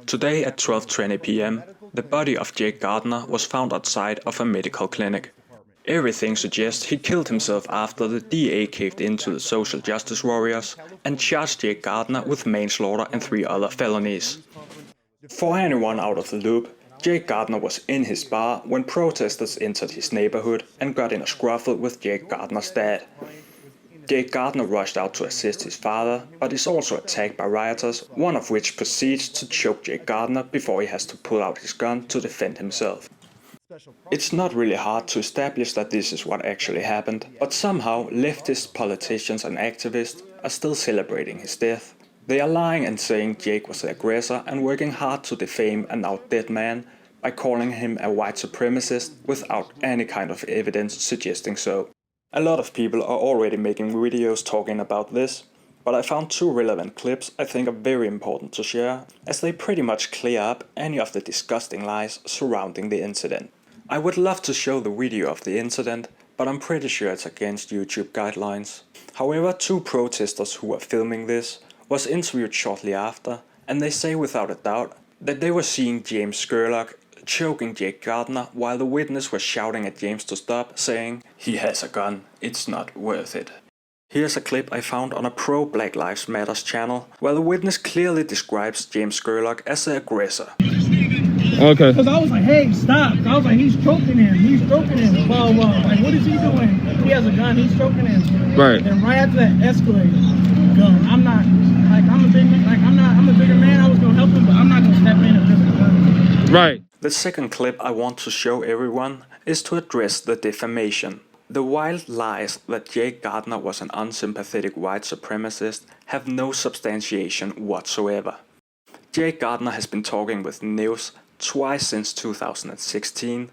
Today at 12:20 p.m., the body of Jake Gardner was found outside of a medical clinic. Everything suggests he killed himself after the DA caved into the social justice warriors and charged Jake Gardner with manslaughter and 3 other felonies. For anyone out of the loop, Jake Gardner was in his bar when protesters entered his neighborhood and got in a scuffle with Jake Gardner's dad. Jake Gardner rushed out to assist his father, but is also attacked by rioters, one of which proceeds to choke Jake Gardner before he has to pull out his gun to defend himself. It's not really hard to establish that this is what actually happened, but somehow leftist politicians and activists are still celebrating his death. They are lying and saying Jake was the aggressor and working hard to defame a now dead man by calling him a white supremacist without any kind of evidence suggesting so. A lot of people are already making videos talking about this, but I found 2 relevant clips I think are very important to share, as they pretty much clear up any of the disgusting lies surrounding the incident. I would love to show the video of the incident, but I'm pretty sure it's against YouTube guidelines. However, 2 protesters who were filming this was interviewed shortly after, and they say without a doubt that they were seeing James Skurlock choking Jake Gardner while the witness was shouting at James to stop, saying, "He has a gun, it's not worth it." Here's a clip I found on a pro-Black Lives Matters channel, where the witness clearly describes James Skurlock as the aggressor. Okay. Because I was like, hey, stop. I was like, he's choking him, blah, blah. Like, what is he doing? He has a gun, he's choking him. Right. And right after that escalated, gun. I'm not, like, I'm a bigger man, I was going to help him, but I'm not going to step in and risk a gun. Right. The second clip I want to show everyone is to address the defamation. The wild lies that Jake Gardner was an unsympathetic white supremacist have no substantiation whatsoever. Jake Gardner has been talking with news twice since 2016.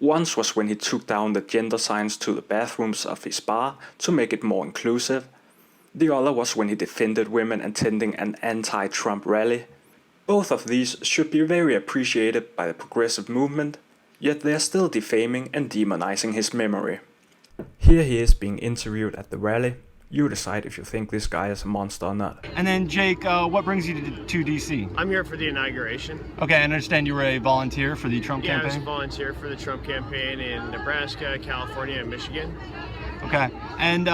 Once was when he took down the gender signs to the bathrooms of his bar to make it more inclusive. The other was when he defended women attending an anti-Trump rally. Both of these should be very appreciated by the progressive movement, yet they are still defaming and demonizing his memory. Here he is being interviewed at the rally. You decide if you think this guy is a monster or not. And then Jake, what brings you to DC? I'm here for the inauguration. Okay, I understand you were a volunteer for the Trump campaign? Yeah, I was a volunteer for the Trump campaign in Nebraska, California, and Michigan. Okay, and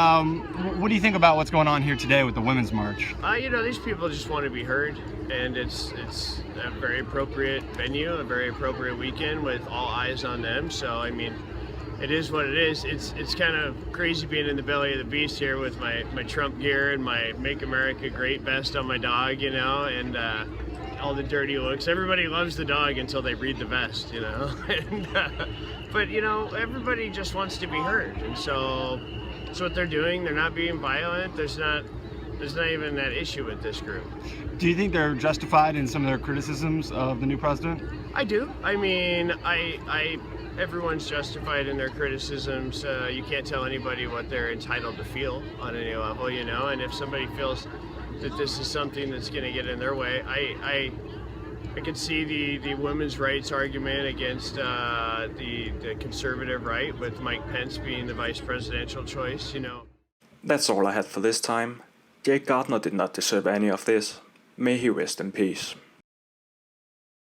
what do you think about what's going on here today with the Women's March? You know, these people just want to be heard, and it's a very appropriate venue, a very appropriate weekend with all eyes on them. So, I mean, it is what it is. It's kind of crazy being in the belly of the beast here with my Trump gear and my Make America Great vest on my dog, you know, and all the dirty looks. Everybody loves the dog until they read the vest, you know. And, but, you know, everybody just wants to be heard, and so that's what they're doing. They're not being violent. There's not even that issue with this group. Do you think they're justified in some of their criticisms of the new president? I do. I mean, everyone's justified in their criticisms. You can't tell anybody what they're entitled to feel on any level, you know, and if somebody feels that this is something that's going to get in their way, I could see the women's rights argument against the conservative right, with Mike Pence being the vice presidential choice, you know. That's all I had for this time. Jake Gardner did not deserve any of this. May he rest in peace.